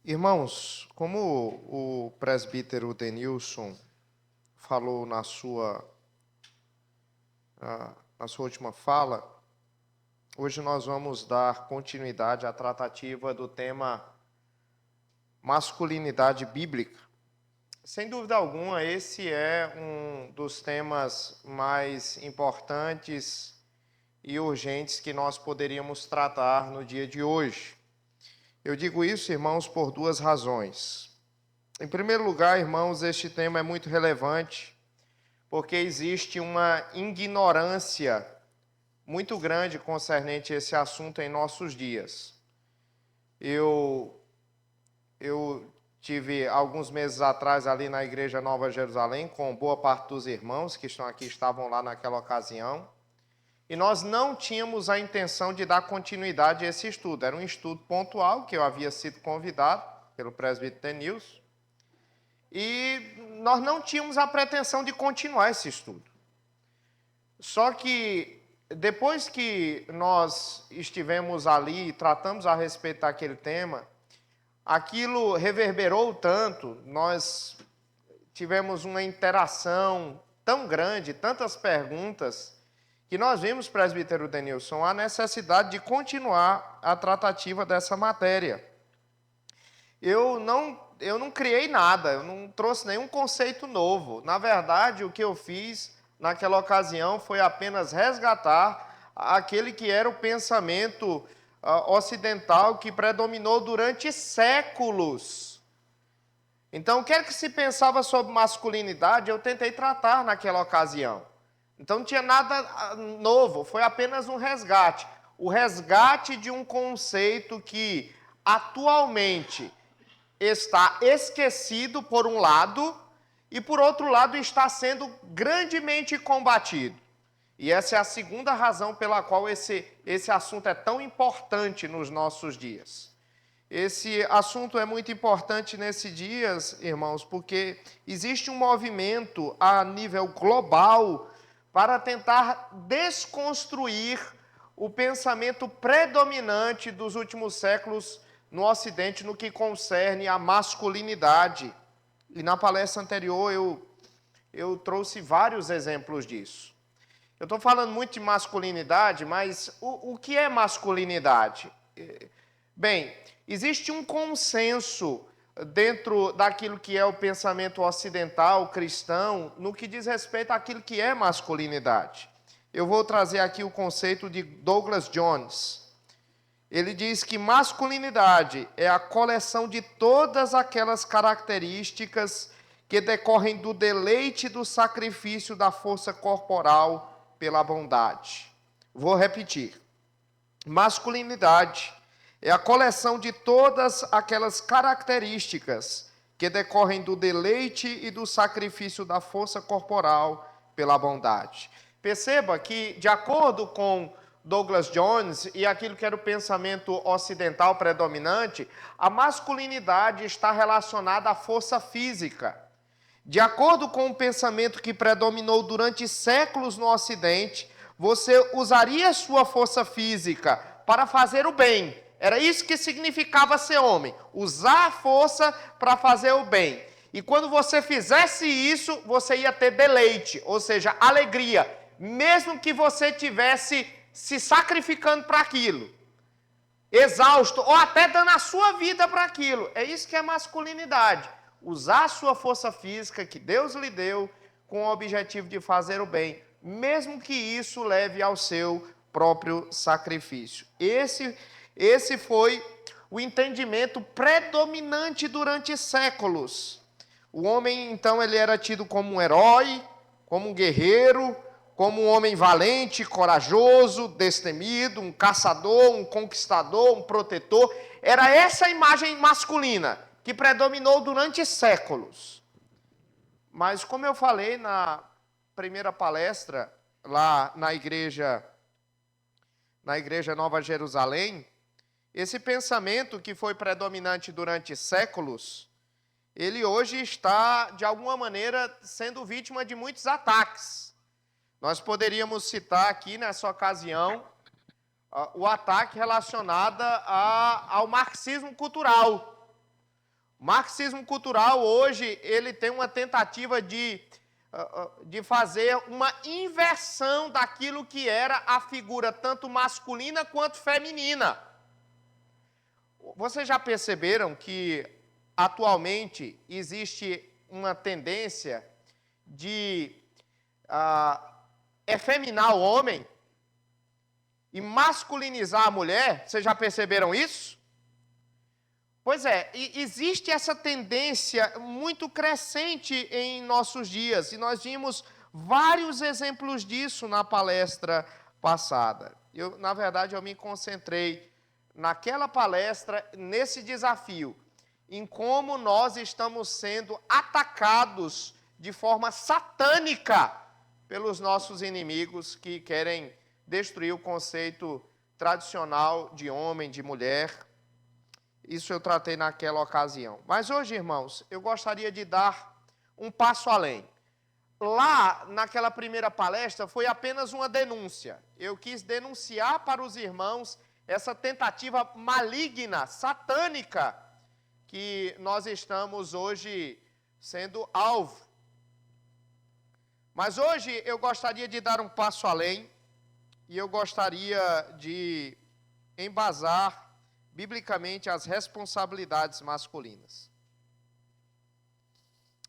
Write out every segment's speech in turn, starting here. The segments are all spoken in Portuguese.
Irmãos, como o presbítero Denilson falou na sua última fala, hoje nós vamos dar continuidade à tratativa do tema masculinidade bíblica. Sem dúvida alguma, esse é um dos temas mais importantes e urgentes que nós poderíamos tratar no dia de hoje. Eu digo isso, irmãos, por duas razões. Em primeiro lugar, irmãos, este tema é muito relevante porque existe uma ignorância muito grande concernente a esse assunto em nossos dias. Eu tive alguns meses atrás ali na Igreja Nova Jerusalém com boa parte dos irmãos que estão aqui, estavam lá naquela ocasião. E nós não tínhamos a intenção de dar continuidade a esse estudo. Era um estudo pontual, que eu havia sido convidado pelo presbítero Denilson. E nós não tínhamos a pretensão de continuar esse estudo. Só que, depois que nós estivemos ali e tratamos a respeito daquele tema, aquilo reverberou tanto, nós tivemos uma interação tão grande, tantas perguntas, que nós vimos, presbítero Denilson, a necessidade de continuar a tratativa dessa matéria. Eu não criei nada, eu não trouxe nenhum conceito novo. Na verdade, o que eu fiz naquela ocasião foi apenas resgatar aquele que era o pensamento ocidental que predominou durante séculos. Então, o que é que se pensava sobre masculinidade, eu tentei tratar naquela ocasião. Então não tinha nada novo, foi apenas um resgate. O resgate de um conceito que atualmente está esquecido por um lado e por outro lado está sendo grandemente combatido. E essa é a segunda razão pela qual esse assunto é tão importante nos nossos dias. Esse assunto é muito importante nesses dias, irmãos, porque existe um movimento a nível global para tentar desconstruir o pensamento predominante dos últimos séculos no Ocidente no que concerne a masculinidade. E na palestra anterior eu trouxe vários exemplos disso. Eu estou falando muito de masculinidade, mas o que é masculinidade? Bem, existe um consenso dentro daquilo que é o pensamento ocidental, cristão, no que diz respeito àquilo que é masculinidade. Eu vou trazer aqui o conceito de Douglas Jones. Ele diz que masculinidade é a coleção de todas aquelas características que decorrem do deleite e do sacrifício da força corporal pela bondade. Vou repetir. Masculinidade é a coleção de todas aquelas características que decorrem do deleite e do sacrifício da força corporal pela bondade. Perceba que, de acordo com Douglas Jones e aquilo que era o pensamento ocidental predominante, a masculinidade está relacionada à força física. De acordo com o pensamento que predominou durante séculos no Ocidente, você usaria sua força física para fazer o bem. Era isso que significava ser homem, usar a força para fazer o bem. E quando você fizesse isso, você ia ter deleite, ou seja, alegria, mesmo que você tivesse se sacrificando para aquilo, exausto, ou até dando a sua vida para aquilo. É isso que é masculinidade, usar a sua força física que Deus lhe deu com o objetivo de fazer o bem, mesmo que isso leve ao seu próprio sacrifício. Esse foi o entendimento predominante durante séculos. O homem, então, ele era tido como um herói, como um guerreiro, como um homem valente, corajoso, destemido, um caçador, um conquistador, um protetor. Era essa a imagem masculina que predominou durante séculos. Mas, como eu falei na primeira palestra, lá na Igreja Nova Jerusalém, esse pensamento que foi predominante durante séculos, ele hoje está, de alguma maneira, sendo vítima de muitos ataques. Nós poderíamos citar aqui, nessa ocasião, o ataque relacionado ao marxismo cultural. O marxismo cultural, hoje, ele tem uma tentativa de fazer uma inversão daquilo que era a figura tanto masculina quanto feminina. Vocês já perceberam que atualmente existe uma tendência de efeminar o homem e masculinizar a mulher? Vocês já perceberam isso? Pois é, existe essa tendência muito crescente em nossos dias, e nós vimos vários exemplos disso na palestra passada. Na verdade, eu me concentrei naquela palestra, nesse desafio, em como nós estamos sendo atacados de forma satânica pelos nossos inimigos que querem destruir o conceito tradicional de homem, de mulher. Isso eu tratei naquela ocasião. Mas hoje, irmãos, eu gostaria de dar um passo além. Lá, naquela primeira palestra, foi apenas uma denúncia. Eu quis denunciar para os irmãos essa tentativa maligna, satânica, que nós estamos hoje sendo alvo. Mas hoje eu gostaria de dar um passo além e eu gostaria de embasar biblicamente as responsabilidades masculinas.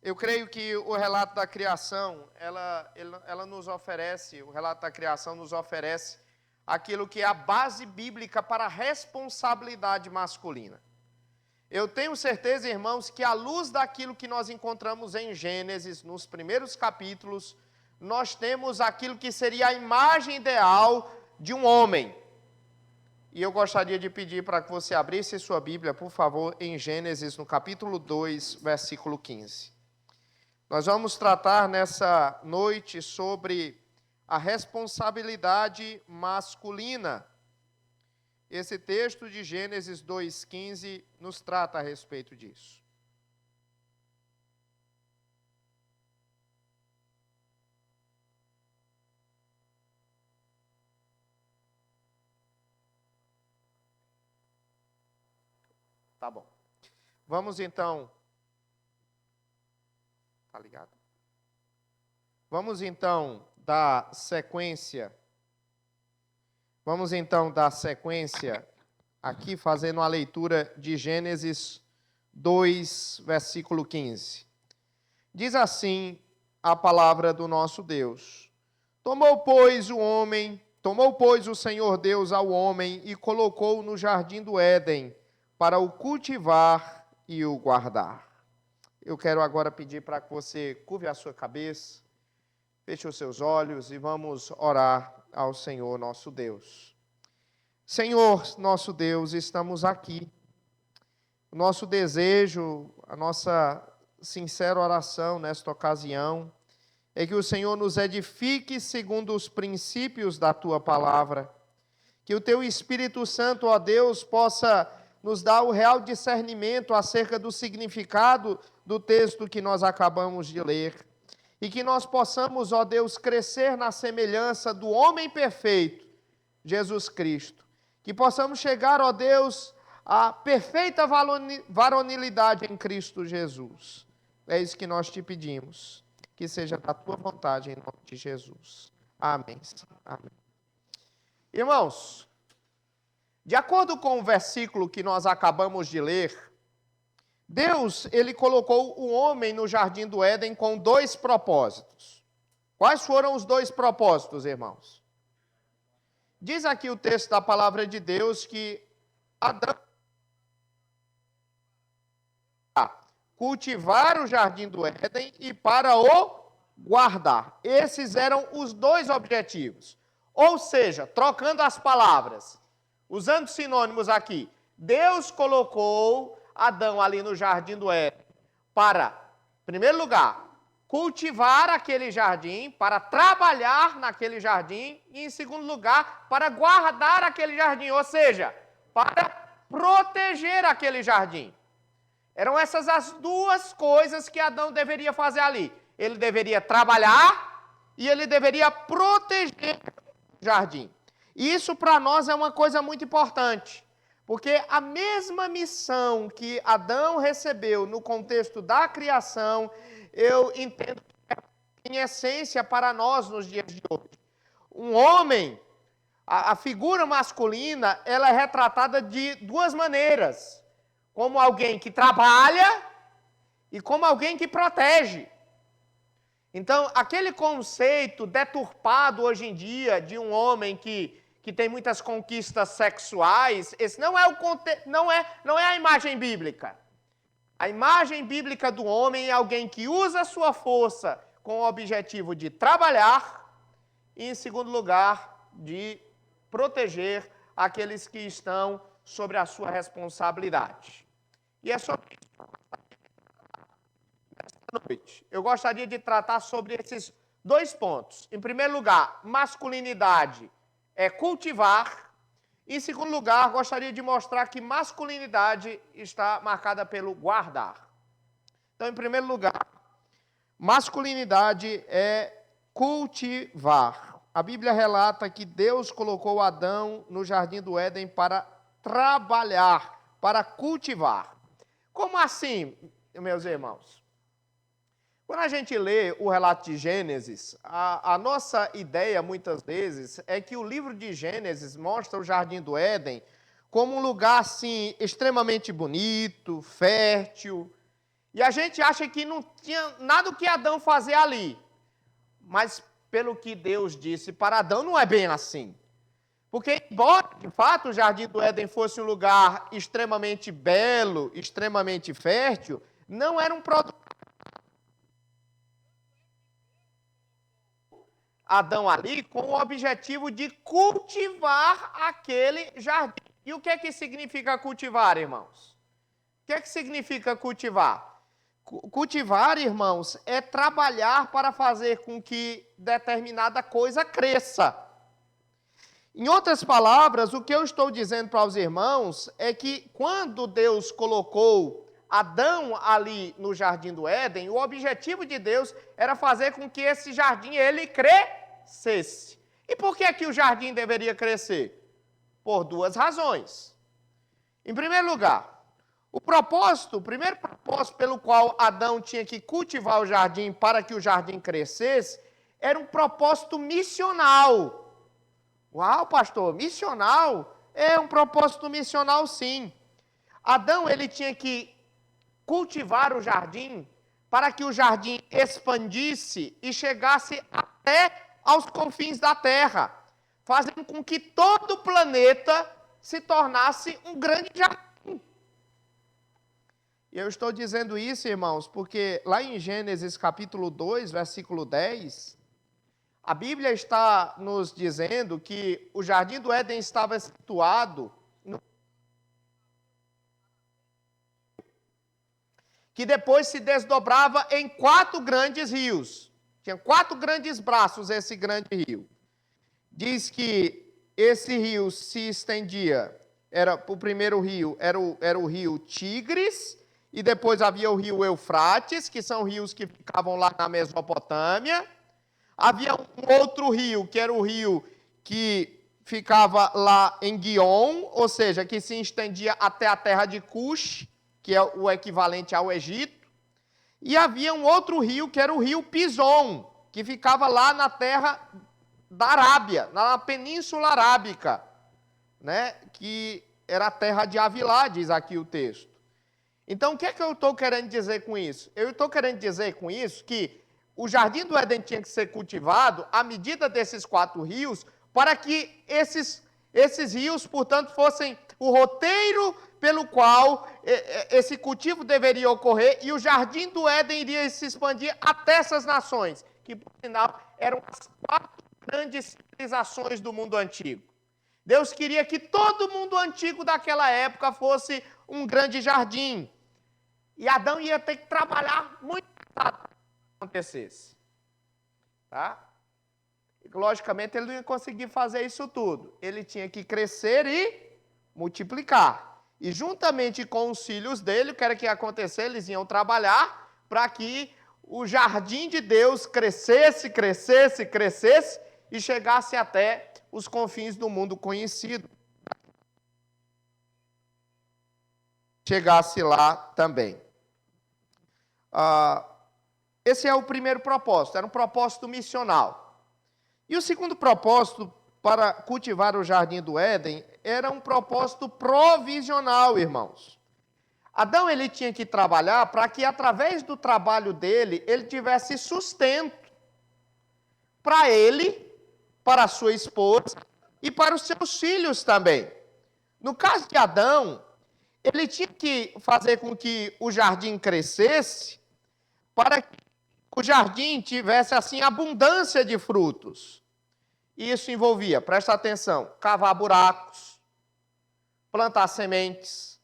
Eu creio que o relato da criação, ela nos oferece, o relato da criação nos oferece aquilo que é a base bíblica para a responsabilidade masculina. Eu tenho certeza, irmãos, que à luz daquilo que nós encontramos em Gênesis, nos primeiros capítulos, nós temos aquilo que seria a imagem ideal de um homem. E eu gostaria de pedir para que você abrisse sua Bíblia, por favor, em Gênesis, no capítulo 2, versículo 15. Nós vamos tratar nessa noite sobre a responsabilidade masculina. Esse texto de Gênesis 2,15 nos trata a respeito disso. Tá bom. Vamos então. Tá ligado? Vamos então dar sequência. Vamos então dar sequência aqui fazendo a leitura de Gênesis 2, versículo 15. Diz assim a palavra do nosso Deus: Tomou, pois, o Senhor Deus ao homem e colocou-o no jardim do Éden para o cultivar e o guardar. Eu quero agora pedir para que você curve a sua cabeça, feche os seus olhos e vamos orar ao Senhor nosso Deus. Senhor nosso Deus, estamos aqui. O nosso desejo, a nossa sincera oração nesta ocasião é que o Senhor nos edifique segundo os princípios da Tua palavra. Que o Teu Espírito Santo, ó Deus, possa nos dar o real discernimento acerca do significado do texto que nós acabamos de ler. E que nós possamos, ó Deus, crescer na semelhança do homem perfeito, Jesus Cristo. Que possamos chegar, ó Deus, à perfeita varonilidade em Cristo Jesus. É isso que nós te pedimos. Que seja da tua vontade em nome de Jesus. Amém. Amém. Irmãos, de acordo com o versículo que nós acabamos de ler, Deus, ele colocou o homem no jardim do Éden com 2 propósitos. Quais foram os 2 propósitos, irmãos? Diz aqui o texto da palavra de Deus que Adão cultivar o jardim do Éden e para o guardar. Esses eram os 2 objetivos. Ou seja, trocando as palavras, usando sinônimos aqui, Deus colocou Adão ali no jardim do Éden para, em primeiro lugar, cultivar aquele jardim, para trabalhar naquele jardim e, em segundo lugar, para guardar aquele jardim, ou seja, para proteger aquele jardim. Eram essas as duas coisas que Adão deveria fazer ali. Ele deveria trabalhar e ele deveria proteger o jardim. E isso para nós é uma coisa muito importante, porque a mesma missão que Adão recebeu no contexto da criação, eu entendo que é em essência para nós nos dias de hoje. Um homem, a figura masculina, ela é retratada de duas maneiras. Como alguém que trabalha e como alguém que protege. Então, aquele conceito deturpado hoje em dia de um homem que tem muitas conquistas sexuais, esse não é a imagem bíblica. A imagem bíblica do homem é alguém que usa a sua força com o objetivo de trabalhar e, em segundo lugar, de proteger aqueles que estão sobre a sua responsabilidade. E é sobre isso nesta noite. Eu gostaria de tratar sobre esses dois pontos. Em primeiro lugar, masculinidade é cultivar. Em segundo lugar, gostaria de mostrar que masculinidade está marcada pelo guardar. Então, em primeiro lugar, masculinidade é cultivar. A Bíblia relata que Deus colocou Adão no jardim do Éden para trabalhar, para cultivar. Como assim, meus irmãos? Quando a gente lê o relato de Gênesis, a nossa ideia, muitas vezes, é que o livro de Gênesis mostra o Jardim do Éden como um lugar, assim, extremamente bonito, fértil. E a gente acha que não tinha nada o que Adão fazer ali. Mas, pelo que Deus disse para Adão, não é bem assim. Porque, embora, de fato, o Jardim do Éden fosse um lugar extremamente belo, extremamente fértil, não era um produto. Adão ali com o objetivo de cultivar aquele jardim. E o que é que significa cultivar, irmãos? O que é que significa cultivar? Cultivar, irmãos, é trabalhar para fazer com que determinada coisa cresça. Em outras palavras, o que eu estou dizendo para os irmãos é que quando Deus colocou Adão ali no Jardim do Éden, o objetivo de Deus era fazer com que esse jardim ele crescesse. E por que o jardim deveria crescer? Por duas razões. Em primeiro lugar, o primeiro propósito pelo qual Adão tinha que cultivar o jardim para que o jardim crescesse, era um propósito missional. Uau, pastor, missional? É um propósito missional, sim. Adão, ele tinha que cultivar o jardim para que o jardim expandisse e chegasse até aos confins da terra, fazendo com que todo o planeta se tornasse um grande jardim. E eu estou dizendo isso, irmãos, porque lá em Gênesis capítulo 2, versículo 10, a Bíblia está nos dizendo que o Jardim do Éden estava situado que depois se desdobrava em 4 grandes rios. Tinha 4 grandes braços esse grande rio. Diz que esse rio se estendia, o primeiro rio era o rio Tigres, e depois havia o rio Eufrates, que são rios que ficavam lá na Mesopotâmia. Havia um outro rio, que era o rio que ficava lá em Guion, ou seja, que se estendia até a terra de Cush, que é o equivalente ao Egito. E havia um outro rio, que era o rio Pison, que ficava lá na terra da Arábia, na Península Arábica, né? Que era a terra de Avilá, diz aqui o texto. Então, o que é que eu estou querendo dizer com isso? Eu estou querendo dizer com isso que o Jardim do Éden tinha que ser cultivado à medida desses 4 rios, para que esses rios, portanto, fossem o roteiro pelo qual esse cultivo deveria ocorrer, e o Jardim do Éden iria se expandir até essas nações, que, por sinal, eram as 4 grandes civilizações do mundo antigo. Deus queria que todo mundo antigo daquela época fosse um grande jardim. E Adão ia ter que trabalhar muito para que acontecesse. Tá? E, logicamente, ele não ia conseguir fazer isso tudo. Ele tinha que crescer e multiplicar. E juntamente com os filhos dele, o que era que ia acontecer? Eles iam trabalhar para que o jardim de Deus crescesse, crescesse, crescesse e chegasse até os confins do mundo conhecido. Chegasse lá também. Esse é o primeiro propósito, era um propósito missional. E o segundo propósito para cultivar o jardim do Éden era um propósito provisional, irmãos. Adão ele tinha que trabalhar para que através do trabalho dele ele tivesse sustento para ele, para a sua esposa e para os seus filhos também. No caso de Adão, ele tinha que fazer com que o jardim crescesse para que o jardim tivesse assim abundância de frutos. E isso envolvia, presta atenção, cavar buracos, plantar sementes,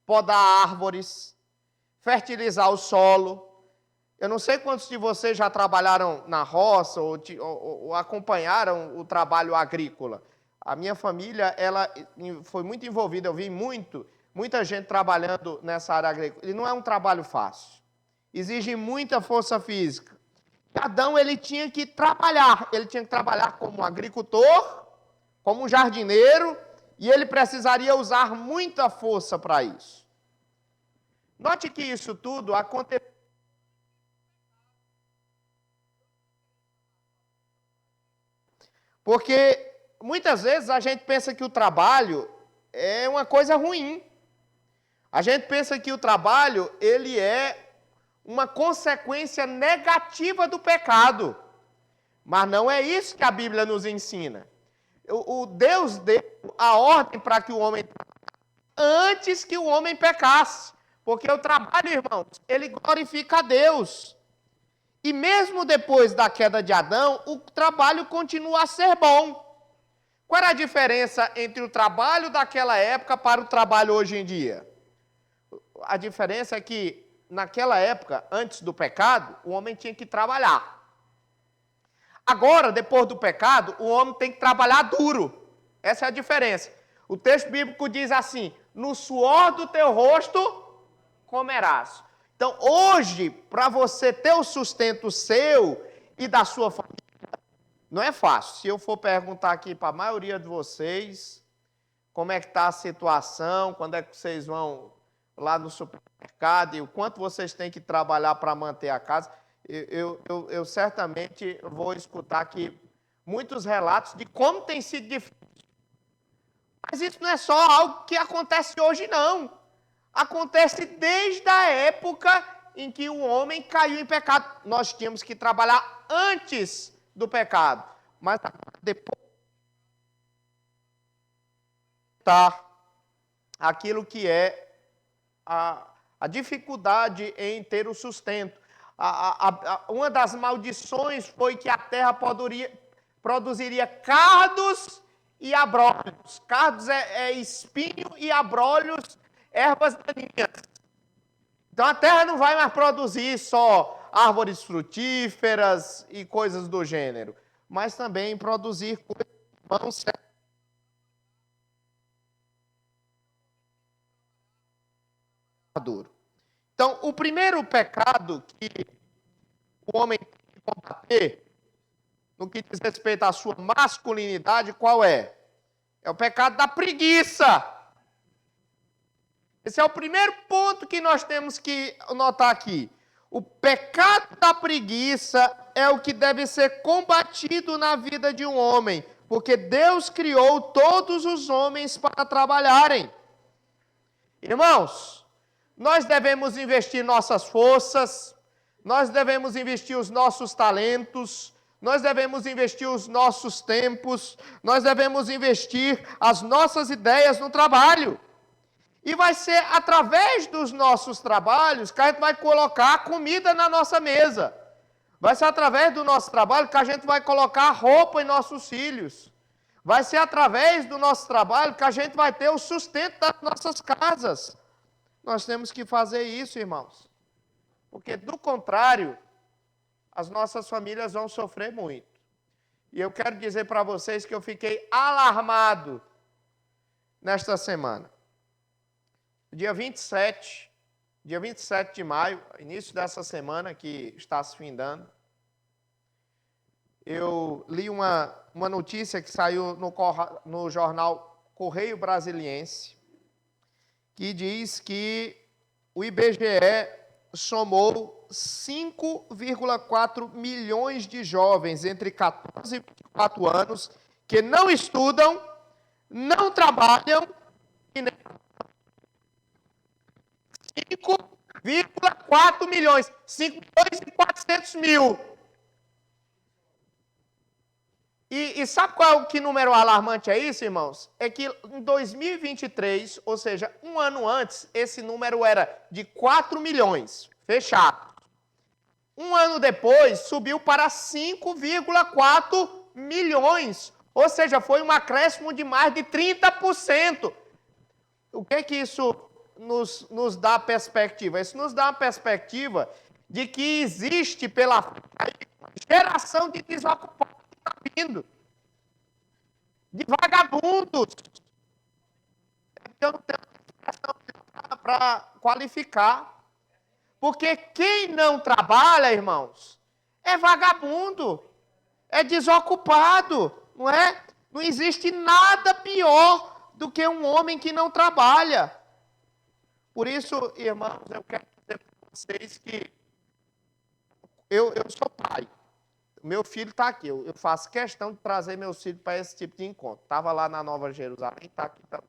podar árvores, fertilizar o solo. Eu não sei quantos de vocês já trabalharam na roça ou acompanharam o trabalho agrícola. A minha família, ela foi muito envolvida, eu vi muita gente trabalhando nessa área agrícola. E não é um trabalho fácil. Exige muita força física. Adão, ele tinha que trabalhar como agricultor, como um jardineiro, e ele precisaria usar muita força para isso. Note que isso tudo aconteceu. Porque muitas vezes a gente pensa que o trabalho é uma coisa ruim. A gente pensa que o trabalho, ele é uma consequência negativa do pecado. Mas não é isso que a Bíblia nos ensina. O Deus deu a ordem para que o homem antes que o homem pecasse. Porque o trabalho, irmãos, ele glorifica a Deus. E mesmo depois da queda de Adão, o trabalho continua a ser bom. Qual era a diferença entre o trabalho daquela época para o trabalho hoje em dia? A diferença é que naquela época, antes do pecado, o homem tinha que trabalhar. Agora, depois do pecado, o homem tem que trabalhar duro. Essa é a diferença. O texto bíblico diz assim: no suor do teu rosto comerás. Então, hoje, para você ter o sustento seu e da sua família, não é fácil. Se eu for perguntar aqui para a maioria de vocês, como é que está a situação, quando é que vocês vão lá no supermercado e o quanto vocês têm que trabalhar para manter a casa, eu certamente vou escutar aqui muitos relatos de como tem sido difícil. Mas isso não é só algo que acontece hoje, não. Acontece desde a época em que o homem caiu em pecado. Nós tínhamos que trabalhar antes do pecado. Mas depois tá aquilo que é a dificuldade em ter o sustento. Uma das maldições foi que a terra produziria cardos e abrolhos. Cardos é espinho e abrolhos, ervas daninhas. Então a terra não vai mais produzir só árvores frutíferas e coisas do gênero, mas também produzir coisas duro. Então, o primeiro pecado que o homem tem que combater, no que diz respeito à sua masculinidade, qual é? É o pecado da preguiça. Esse é o primeiro ponto que nós temos que notar aqui. O pecado da preguiça é o que deve ser combatido na vida de um homem, porque Deus criou todos os homens para trabalharem. Irmãos, nós devemos investir nossas forças, nós devemos investir os nossos talentos, nós devemos investir os nossos tempos, nós devemos investir as nossas ideias no trabalho. E vai ser através dos nossos trabalhos que a gente vai colocar comida na nossa mesa. Vai ser através do nosso trabalho que a gente vai colocar roupa em nossos filhos. Vai ser através do nosso trabalho que a gente vai ter o sustento das nossas casas. Nós temos que fazer isso, irmãos. Porque, do contrário, as nossas famílias vão sofrer muito. E eu quero dizer para vocês que eu fiquei alarmado nesta semana. dia 27 de maio, início dessa semana que está se findando, eu li uma notícia que saiu no jornal Correio Brasiliense, que diz que o IBGE somou 5,4 milhões de jovens entre 14 e 24 anos que não estudam, não trabalham e nem 5,4 milhões, 5.400.000. E sabe qual que número alarmante é isso, irmãos? É que em 2023, ou seja, um ano antes, esse número era de 4 milhões, fechado. Um ano depois, subiu para 5,4 milhões, ou seja, foi um acréscimo de mais de 30%. O que é que isso nos dá perspectiva? Isso nos dá uma perspectiva de que existe pela geração de desocupados que está vindo, de vagabundos. Eu não tenho expressão para qualificar. Porque quem não trabalha, irmãos, é vagabundo, é desocupado, não é? Não existe nada pior do que um homem que não trabalha. Por isso, irmãos, eu quero dizer para vocês que eu sou pai. Meu filho está aqui. Eu faço questão de trazer meus filhos para esse tipo de encontro. Estava lá na Nova Jerusalém, está aqui também.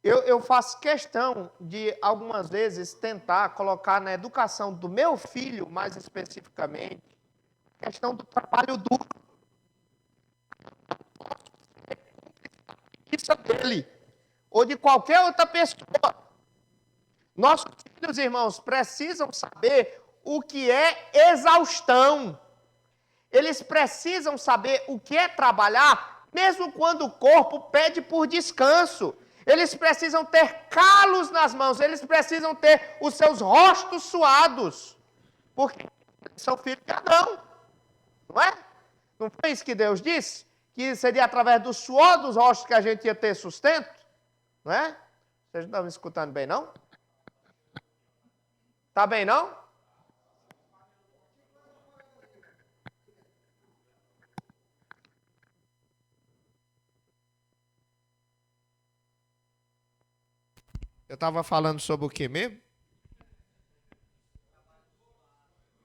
Eu faço questão de, algumas vezes, tentar colocar na educação do meu filho, mais especificamente, a questão do trabalho duro. Isso dele, ou de qualquer outra pessoa. Nossos filhos, irmãos, precisam saber o que é exaustão. Eles precisam saber o que é trabalhar, mesmo quando o corpo pede por descanso. Eles precisam ter calos nas mãos, eles precisam ter os seus rostos suados, porque são filhos de Adão, não é? Não foi isso que Deus disse? Que seria através do suor dos rostos que a gente ia ter sustento, não é? Vocês não estão me escutando bem, não? Está bem, não? Eu estava falando sobre o que mesmo?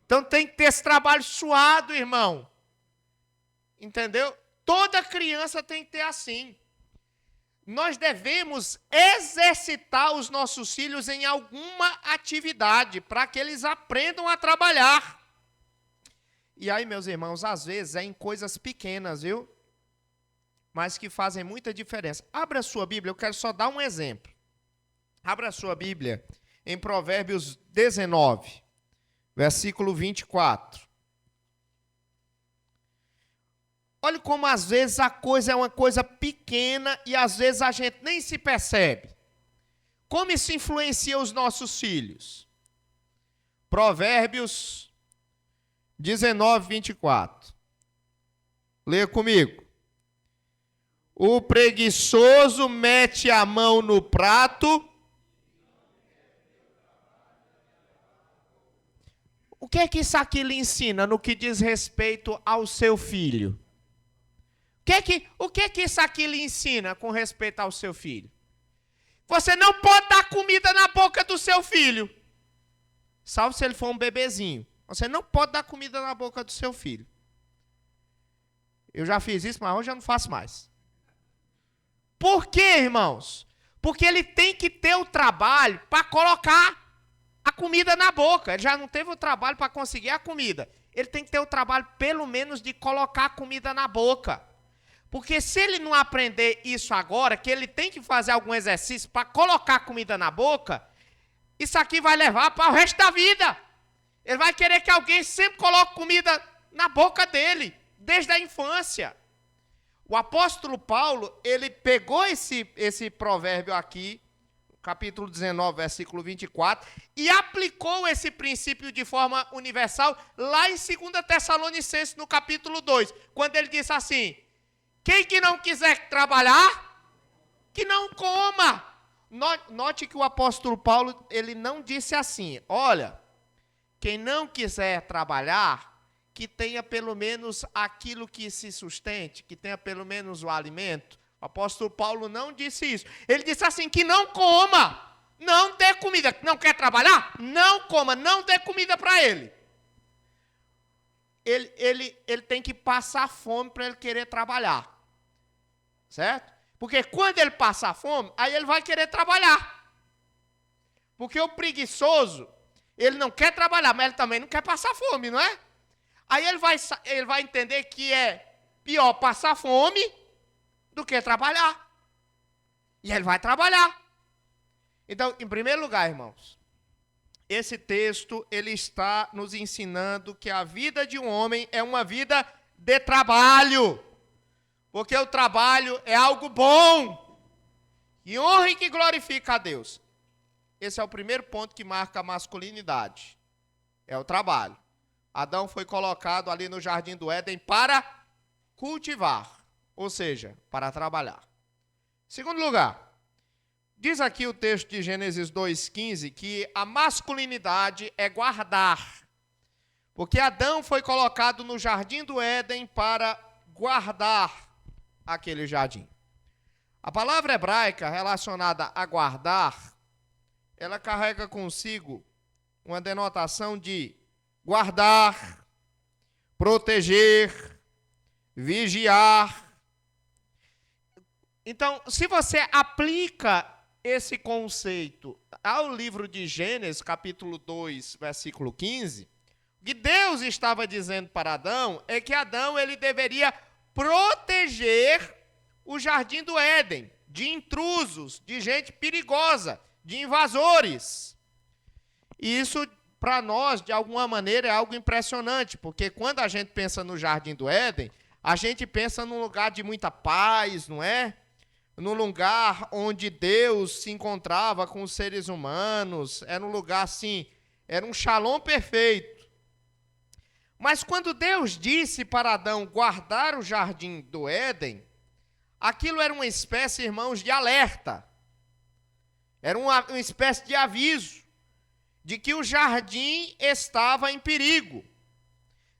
Então tem que ter esse trabalho suado, irmão. Entendeu? Toda criança tem que ter assim. Nós devemos exercitar os nossos filhos em alguma atividade para que eles aprendam a trabalhar. E aí, meus irmãos, às vezes é em coisas pequenas, viu? Mas que fazem muita diferença. Abra a sua Bíblia, eu quero só dar um exemplo. Abra a sua Bíblia em Provérbios 19, versículo 24. Olha como às vezes a coisa é uma coisa pequena e às vezes a gente nem se percebe. Como isso influencia os nossos filhos? Provérbios 19, 24. Leia comigo. O preguiçoso mete a mão no prato. O que é que isso aqui lhe ensina no que diz respeito ao seu filho? O que é que isso aqui lhe ensina com respeito ao seu filho? Você não pode dar comida na boca do seu filho. Salvo se ele for um bebezinho. Você não pode dar comida na boca do seu filho. Eu já fiz isso, mas hoje eu não faço mais. Por quê, irmãos? Porque ele tem que ter o trabalho para colocar a comida na boca. Ele já não teve o trabalho para conseguir a comida. Ele tem que ter o trabalho, pelo menos, de colocar a comida na boca. Porque se ele não aprender isso agora, que ele tem que fazer algum exercício para colocar a comida na boca, isso aqui vai levar para o resto da vida. Ele vai querer que alguém sempre coloque comida na boca dele, desde a infância. O apóstolo Paulo, ele pegou esse provérbio aqui, capítulo 19, versículo 24, e aplicou esse princípio de forma universal lá em 2 Tessalonicenses, no capítulo 2, quando ele disse assim: quem que não quiser trabalhar, que não coma. Note que o apóstolo Paulo, ele não disse assim, olha, quem não quiser trabalhar, que tenha pelo menos aquilo que se sustente, que tenha pelo menos o alimento. O apóstolo Paulo não disse isso. Ele disse assim, que não coma, não dê comida. Não quer trabalhar? Não coma, não dê comida para ele. Ele tem que passar fome para ele querer trabalhar. Certo? Porque quando ele passar fome, aí ele vai querer trabalhar. Porque o preguiçoso, ele não quer trabalhar, mas ele também não quer passar fome, não é? Aí ele vai entender que é pior passar fome do que trabalhar. E ele vai trabalhar. Então, em primeiro lugar, irmãos, esse texto, ele está nos ensinando que a vida de um homem é uma vida de trabalho. Porque o trabalho é algo bom. E honra e que glorifica a Deus. Esse é o primeiro ponto que marca a masculinidade. É o trabalho. Adão foi colocado ali no jardim do Éden para cultivar, ou seja, para trabalhar. Segundo lugar, diz aqui o texto de Gênesis 2,15 que a masculinidade é guardar. Porque Adão foi colocado no jardim do Éden para guardar aquele jardim. A palavra hebraica relacionada a guardar, ela carrega consigo uma denotação de guardar, proteger, vigiar. Então, se você aplica esse conceito ao livro de Gênesis, capítulo 2, versículo 15, o que Deus estava dizendo para Adão é que Adão ele deveria proteger o jardim do Éden de intrusos, de gente perigosa, de invasores. E isso, para nós, de alguma maneira, é algo impressionante, porque quando a gente pensa no jardim do Éden, a gente pensa num lugar de muita paz, não é? Num lugar onde Deus se encontrava com os seres humanos, era um lugar assim, era um shalom perfeito. Mas quando Deus disse para Adão guardar o jardim do Éden, aquilo era uma espécie, irmãos, de alerta. Era uma espécie de aviso de que o jardim estava em perigo.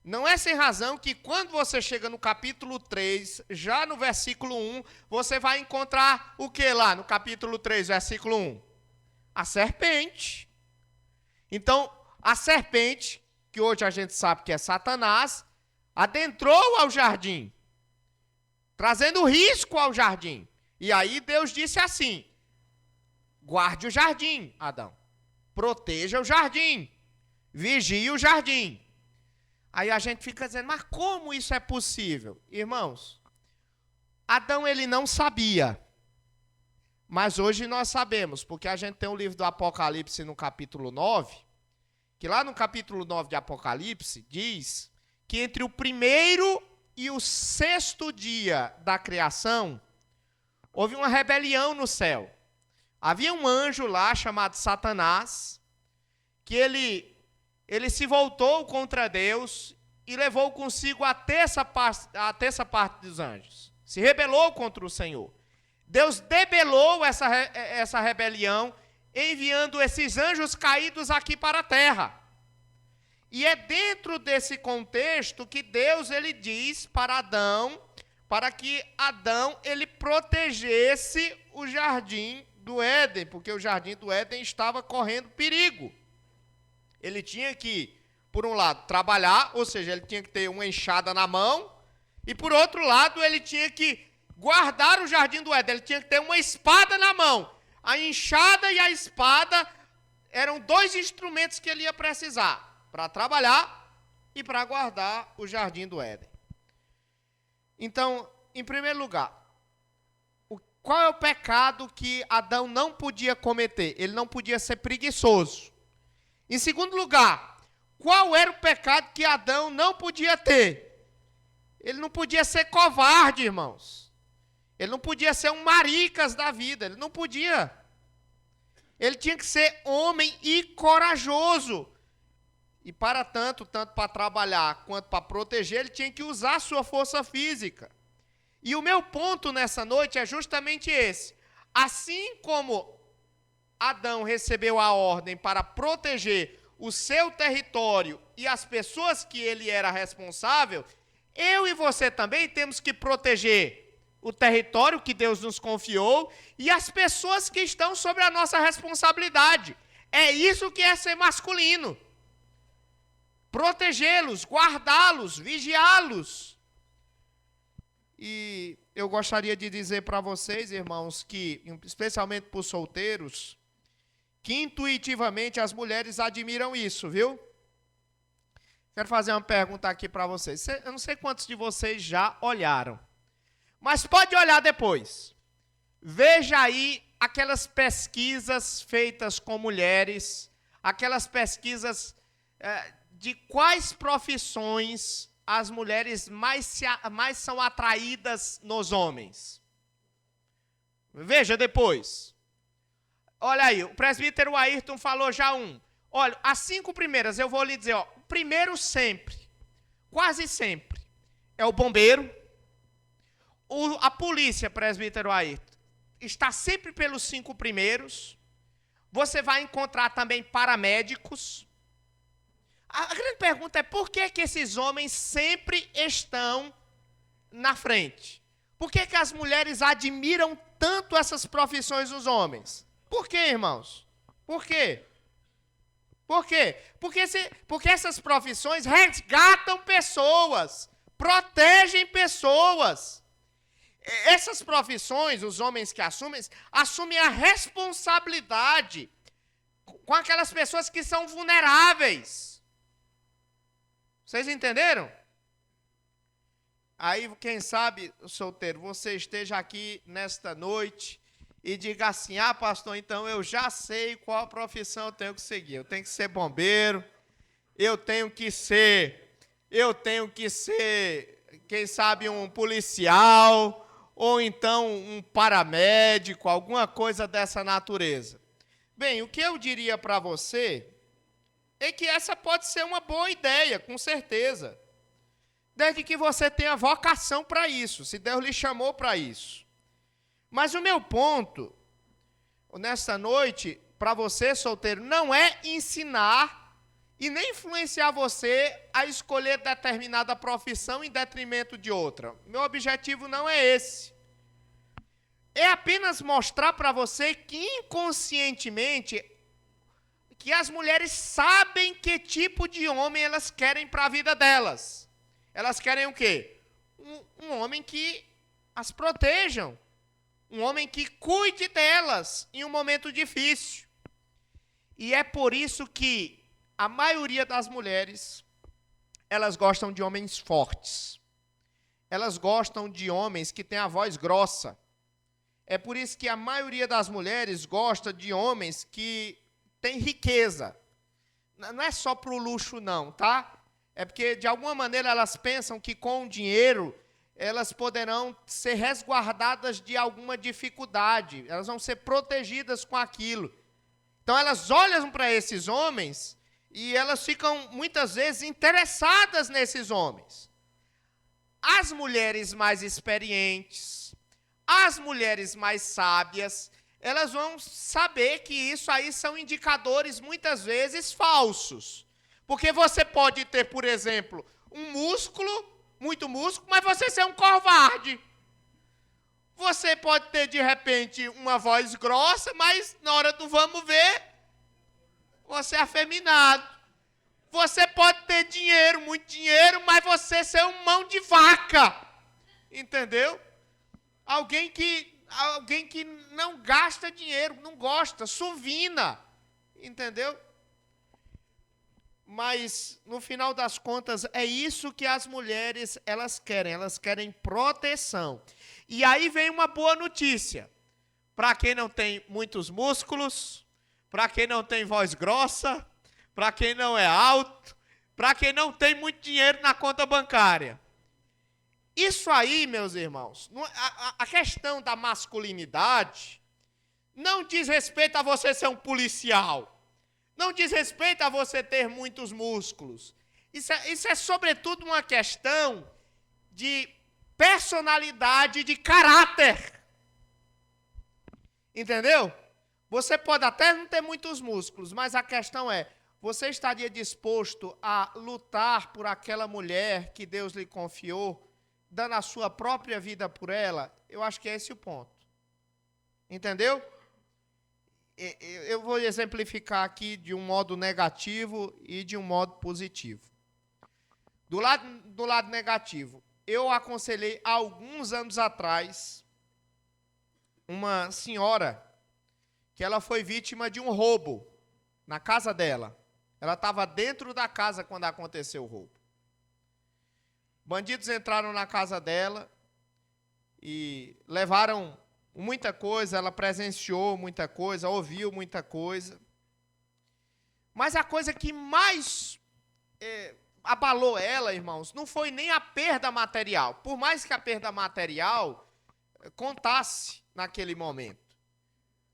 Não é sem razão que quando você chega no capítulo 3, já no versículo 1, você vai encontrar o que lá no capítulo 3, versículo 1? A serpente. Então, a serpente, que hoje a gente sabe que é Satanás, adentrou ao jardim, trazendo risco ao jardim. E aí Deus disse assim, guarde o jardim, Adão. Proteja o jardim, vigie o jardim. Aí a gente fica dizendo, mas como isso é possível? Irmãos, Adão ele não sabia, mas hoje nós sabemos, porque a gente tem o livro do Apocalipse no capítulo 9, que lá no capítulo 9 de Apocalipse diz que entre o primeiro e o sexto dia da criação, houve uma rebelião no céu. Havia um anjo lá chamado Satanás, que ele se voltou contra Deus e levou consigo a terça parte dos anjos. Se rebelou contra o Senhor. Deus debelou essa rebelião, enviando esses anjos caídos aqui para a terra. E é dentro desse contexto que Deus ele diz para Adão, para que Adão ele protegesse o jardim do Éden, porque o jardim do Éden estava correndo perigo. Ele tinha que, por um lado, trabalhar, ou seja, ele tinha que ter uma enxada na mão, e por outro lado, ele tinha que guardar o jardim do Éden, ele tinha que ter uma espada na mão. A enxada e a espada eram dois instrumentos que ele ia precisar, para trabalhar e para guardar o jardim do Éden. Então, em primeiro lugar, qual é o pecado que Adão não podia cometer? Ele não podia ser preguiçoso. Em segundo lugar, qual era o pecado que Adão não podia ter? Ele não podia ser covarde, irmãos. Ele não podia ser um maricas da vida. Ele não podia. Ele tinha que ser homem e corajoso. E para tanto para trabalhar quanto para proteger, ele tinha que usar a sua força física. E o meu ponto nessa noite é justamente esse. Assim como Adão recebeu a ordem para proteger o seu território e as pessoas que ele era responsável, eu e você também temos que proteger o território que Deus nos confiou e as pessoas que estão sob a nossa responsabilidade. É isso que é ser masculino. Protegê-los, guardá-los, vigiá-los. E eu gostaria de dizer para vocês, irmãos, que, especialmente para os solteiros, que intuitivamente as mulheres admiram isso, viu? Quero fazer uma pergunta aqui para vocês. Eu não sei quantos de vocês já olharam, mas pode olhar depois. Veja aí aquelas pesquisas feitas com mulheres, aquelas pesquisas de quais profissões as mulheres mais são atraídas nos homens. Veja depois. Olha aí, o presbítero Ayrton falou já um. Olha, as 5 primeiras, eu vou lhe dizer, ó, primeiro sempre, quase sempre, é o bombeiro. A polícia, presbítero Ayrton, está sempre pelos 5 primeiros. Você vai encontrar também paramédicos. A grande pergunta é por que esses homens sempre estão na frente? Por que as mulheres admiram tanto essas profissões dos homens? Por quê, irmãos? Por quê? Por quê? Porque essas profissões resgatam pessoas, protegem pessoas. Essas profissões, os homens que assumem a responsabilidade com aquelas pessoas que são vulneráveis. Vocês entenderam? Aí, quem sabe, solteiro, você esteja aqui nesta noite e diga assim, pastor, então eu já sei qual profissão eu tenho que seguir. Eu tenho que ser bombeiro, eu tenho que ser, quem sabe, um policial, ou então um paramédico, alguma coisa dessa natureza. Bem, o que eu diria para você é que essa pode ser uma boa ideia, com certeza. Desde que você tenha vocação para isso, se Deus lhe chamou para isso. Mas o meu ponto, nessa noite, para você, solteiro, não é ensinar e nem influenciar você a escolher determinada profissão em detrimento de outra. Meu objetivo não é esse. É apenas mostrar para você que inconscientemente que as mulheres sabem que tipo de homem elas querem para a vida delas. Elas querem o quê? Um homem que as protejam. Um homem que cuide delas em um momento difícil. E é por isso que a maioria das mulheres, elas gostam de homens fortes. Elas gostam de homens que têm a voz grossa. É por isso que a maioria das mulheres gosta de homens que têm riqueza. Não é só para o luxo, não, tá? É porque, de alguma maneira, elas pensam que com o dinheiro elas poderão ser resguardadas de alguma dificuldade. Elas vão ser protegidas com aquilo. Então, elas olham para esses homens e elas ficam, muitas vezes, interessadas nesses homens. As mulheres mais experientes, as mulheres mais sábias, elas vão saber que isso aí são indicadores, muitas vezes, falsos. Porque você pode ter, por exemplo, um músculo, muito músculo, mas você ser um covarde. Você pode ter, de repente, uma voz grossa, mas na hora do vamos ver, você é afeminado. Você pode ter dinheiro, muito dinheiro, mas você ser um mão de vaca. Entendeu? Alguém que não gasta dinheiro, não gosta, suvina. Entendeu? Mas, no final das contas, é isso que as mulheres, elas querem proteção. E aí vem uma boa notícia, para quem não tem muitos músculos, para quem não tem voz grossa, para quem não é alto, para quem não tem muito dinheiro na conta bancária. Isso aí, meus irmãos, a questão da masculinidade não diz respeito a você ser um policial. Não diz respeito a você ter muitos músculos. Isso é sobretudo uma questão de personalidade, de caráter. Entendeu? Você pode até não ter muitos músculos, mas a questão é, você estaria disposto a lutar por aquela mulher que Deus lhe confiou, dando a sua própria vida por ela? Eu acho que é esse o ponto. Entendeu? Eu vou exemplificar aqui de um modo negativo e de um modo positivo. Do lado negativo, eu aconselhei há alguns anos atrás uma senhora que ela foi vítima de um roubo na casa dela. Ela estava dentro da casa quando aconteceu o roubo. Bandidos entraram na casa dela e levaram muita coisa, ela presenciou muita coisa, ouviu muita coisa. Mas a coisa que mais abalou ela, irmãos, não foi nem a perda material. Por mais que a perda material contasse naquele momento.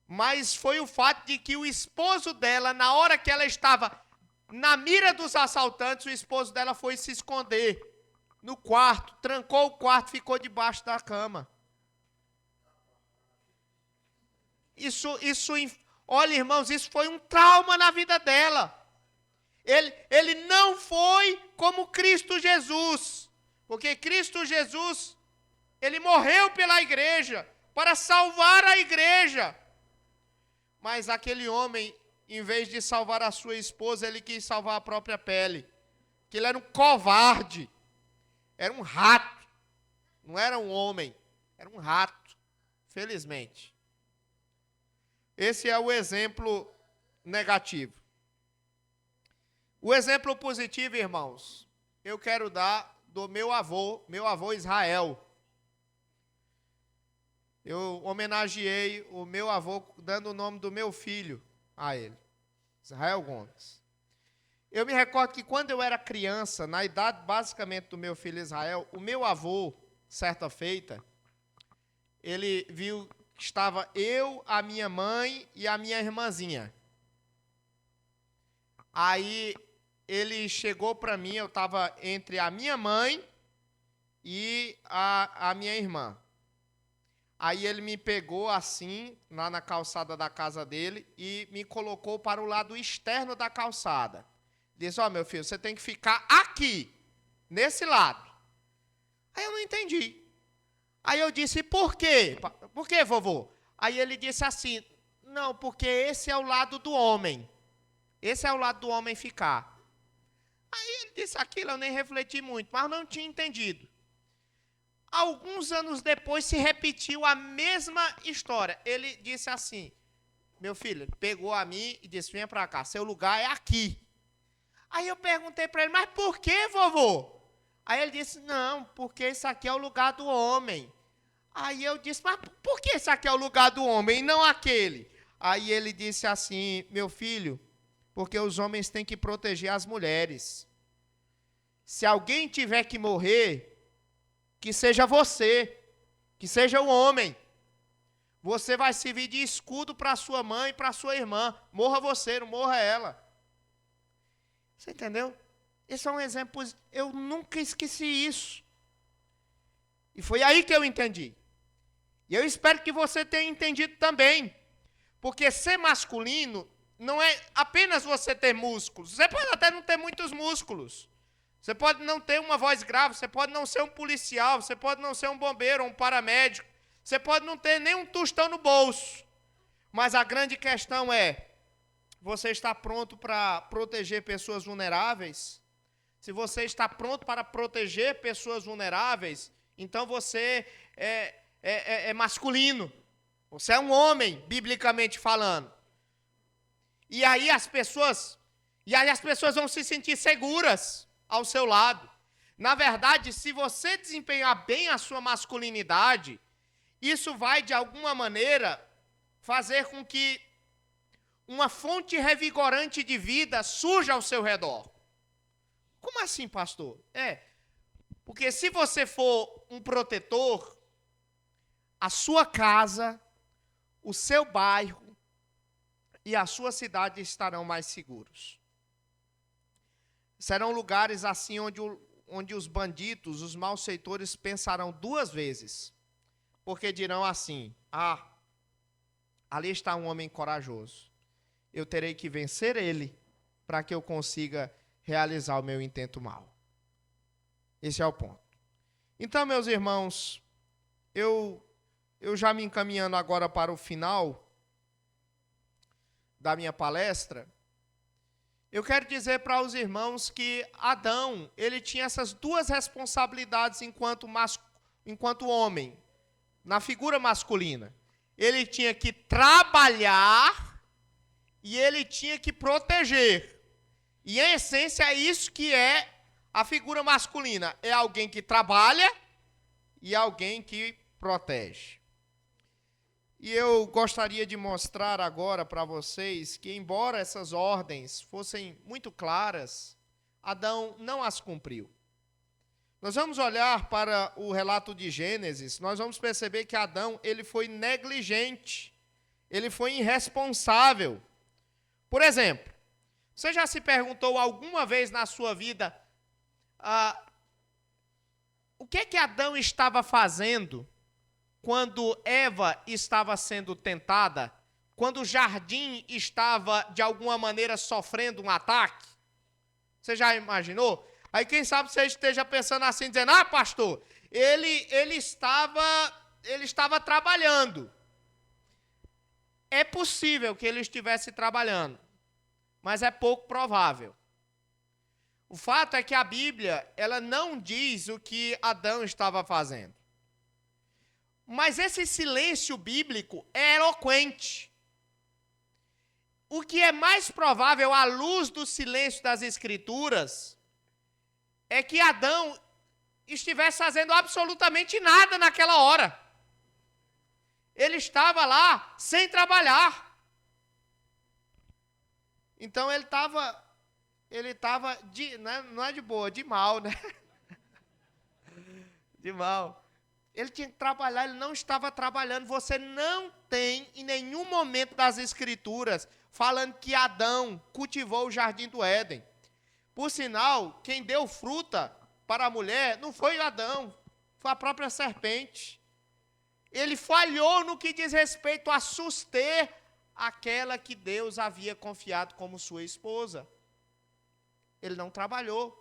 Mas foi o fato de que o esposo dela, na hora que ela estava na mira dos assaltantes, o esposo dela foi se esconder no quarto, trancou o quarto, ficou debaixo da cama. Olha, irmãos, isso foi um trauma na vida dela. Ele não foi como Cristo Jesus, porque Cristo Jesus, ele morreu pela igreja, para salvar a igreja. Mas aquele homem, em vez de salvar a sua esposa, ele quis salvar a própria pele. Que ele era um covarde, era um rato, não era um homem, era um rato, felizmente. Esse é o exemplo negativo. O exemplo positivo, irmãos, eu quero dar do meu avô Israel. Eu homenageei o meu avô dando o nome do meu filho a ele, Israel Gomes. Eu me recordo que quando eu era criança, na idade basicamente do meu filho Israel, o meu avô, certa feita, ele viu que estava eu, a minha mãe e a minha irmãzinha. Aí ele chegou para mim, eu estava entre a minha mãe e a minha irmã. Aí ele me pegou assim, lá na calçada da casa dele, e me colocou para o lado externo da calçada. Disse, ó, meu filho, você tem que ficar aqui, nesse lado. Aí eu não entendi. Aí eu disse, por quê? Por quê, vovô? Aí ele disse assim, não, porque esse é o lado do homem. Esse é o lado do homem ficar. Aí ele disse aquilo, eu nem refleti muito, mas não tinha entendido. Alguns anos depois se repetiu a mesma história. Ele disse assim, meu filho, ele pegou a mim e disse, venha para cá, seu lugar é aqui. Aí eu perguntei para ele, mas por que, vovô? Aí ele disse, não, porque isso aqui é o lugar do homem. Aí eu disse, mas por que isso aqui é o lugar do homem e não aquele? Aí ele disse assim, meu filho, porque os homens têm que proteger as mulheres. Se alguém tiver que morrer, que seja você, que seja o homem. Você vai servir de escudo para sua mãe e para sua irmã. Morra você, não morra ela. Você entendeu? Esse é um exemplo, eu nunca esqueci isso. E foi aí que eu entendi. E eu espero que você tenha entendido também. Porque ser masculino não é apenas você ter músculos. Você pode até não ter muitos músculos. Você pode não ter uma voz grave, você pode não ser um policial, você pode não ser um bombeiro, um paramédico, você pode não ter nem um tostão no bolso. Mas a grande questão é, você está pronto para proteger pessoas vulneráveis? Se você está pronto para proteger pessoas vulneráveis, então você é masculino. Você é um homem, biblicamente falando. E aí as pessoas vão se sentir seguras ao seu lado. Na verdade, se você desempenhar bem a sua masculinidade, isso vai, de alguma maneira, fazer com que uma fonte revigorante de vida surja ao seu redor. Como assim, pastor? Porque se você for um protetor, a sua casa, o seu bairro e a sua cidade estarão mais seguros. Serão lugares assim onde os bandidos, os malfeitores pensarão duas vezes. Porque dirão assim, ali está um homem corajoso. Eu terei que vencer ele para que eu consiga realizar o meu intento mal. Esse é o ponto. Então, meus irmãos, eu já me encaminhando agora para o final da minha palestra, eu quero dizer para os irmãos que Adão, ele tinha essas duas responsabilidades enquanto homem, na figura masculina. Ele tinha que trabalhar e ele tinha que proteger. E, em essência, é isso que é a figura masculina. É alguém que trabalha e alguém que protege. E eu gostaria de mostrar agora para vocês que, embora essas ordens fossem muito claras, Adão não as cumpriu. Nós vamos olhar para o relato de Gênesis, nós vamos perceber que Adão, ele foi negligente, ele foi irresponsável. Por exemplo, você já se perguntou alguma vez na sua vida o que Adão estava fazendo quando Eva estava sendo tentada, quando o jardim estava, de alguma maneira, sofrendo um ataque? Você já imaginou? Aí, quem sabe você esteja pensando assim, dizendo, pastor, ele estava trabalhando. É possível que ele estivesse trabalhando, mas é pouco provável. O fato é que a Bíblia, ela não diz o que Adão estava fazendo. Mas esse silêncio bíblico é eloquente. O que é mais provável, à luz do silêncio das Escrituras, é que Adão estivesse fazendo absolutamente nada naquela hora. Ele estava lá sem trabalhar. Então ele estava não é de boa, de mal, né? De mal. Ele tinha que trabalhar, ele não estava trabalhando. Você não tem em nenhum momento das Escrituras falando que Adão cultivou o jardim do Éden. Por sinal, quem deu fruta para a mulher não foi Adão, foi a própria serpente. Ele falhou no que diz respeito a suster aquela que Deus havia confiado como sua esposa. Ele não trabalhou.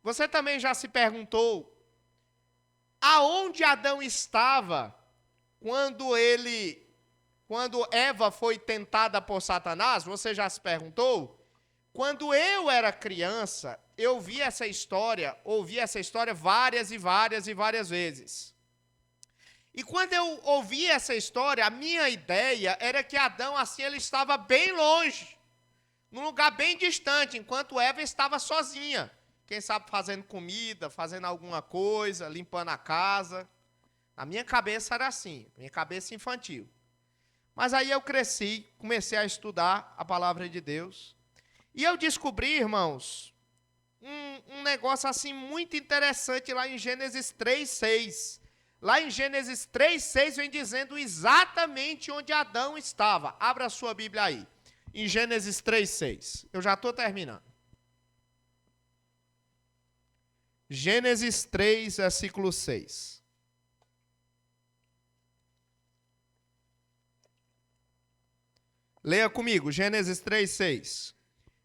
Você também já se perguntou aonde Adão estava quando Eva foi tentada por Satanás? Você já se perguntou? Quando eu era criança, eu ouvi essa história várias e várias e várias vezes. E quando eu ouvi essa história, a minha ideia era que Adão, assim, ele estava bem longe, num lugar bem distante, enquanto Eva estava sozinha. Quem sabe fazendo comida, fazendo alguma coisa, limpando a casa. Na minha cabeça era assim, minha cabeça infantil. Mas aí eu cresci, comecei a estudar a palavra de Deus. E eu descobri, irmãos, um negócio assim muito interessante lá em Gênesis 3:6. Lá em Gênesis 3:6 vem dizendo exatamente onde Adão estava. Abra a sua Bíblia aí. Em Gênesis 3:6. Eu já estou terminando. Gênesis 3, versículo 6. Leia comigo, Gênesis 3, 6.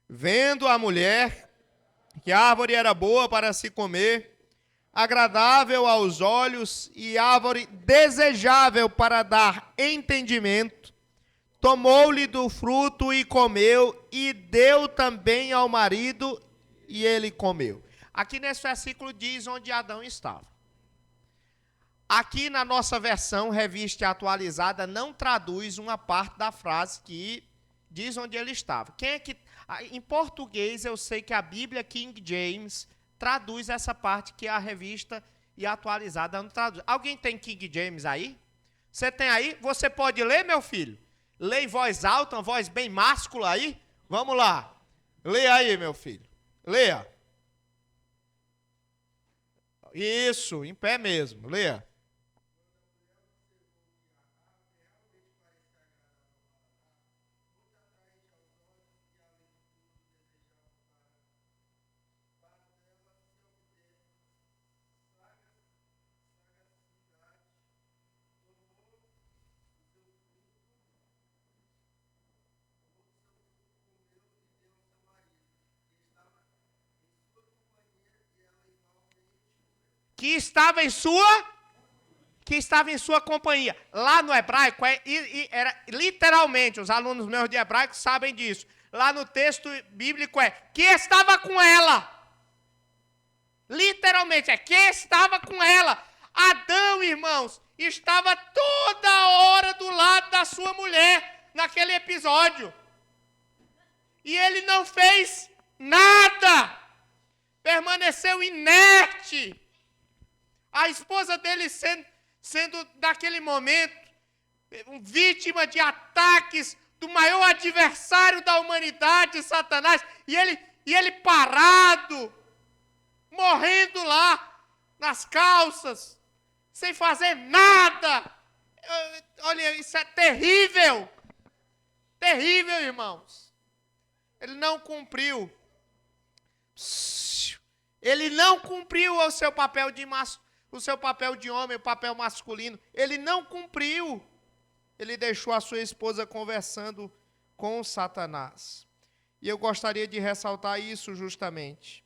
Vendo a mulher que a árvore era boa para se comer, agradável aos olhos e árvore desejável para dar entendimento, tomou-lhe do fruto e comeu, e deu também ao marido, e ele comeu. Aqui nesse versículo diz onde Adão estava. Aqui na nossa versão, revista atualizada, não traduz uma parte da frase que diz onde ele estava. Em português, eu sei que a Bíblia King James traduz essa parte que a revista e atualizada não traduz. Alguém tem King James aí? Você tem aí? Você pode ler, meu filho? Lê em voz alta, uma voz bem máscula aí? Vamos lá. Leia aí, meu filho. Leia. Isso, em pé mesmo. Leia. que estava em sua companhia. Lá no hebraico, era literalmente, os alunos meus de hebraico sabem disso. Lá no texto bíblico que estava com ela. Literalmente, que estava com ela. Adão, irmãos, estava toda hora do lado da sua mulher, naquele episódio. E ele não fez nada. Permaneceu inerte. A esposa dele sendo naquele momento, vítima de ataques do maior adversário da humanidade, Satanás. E ele parado, morrendo lá, nas calças, sem fazer nada. Olha, isso é terrível. Terrível, irmãos. Ele não cumpriu. Ele não cumpriu o seu papel de homem, o papel masculino. Ele não cumpriu. Ele deixou a sua esposa conversando com Satanás. E eu gostaria de ressaltar isso justamente.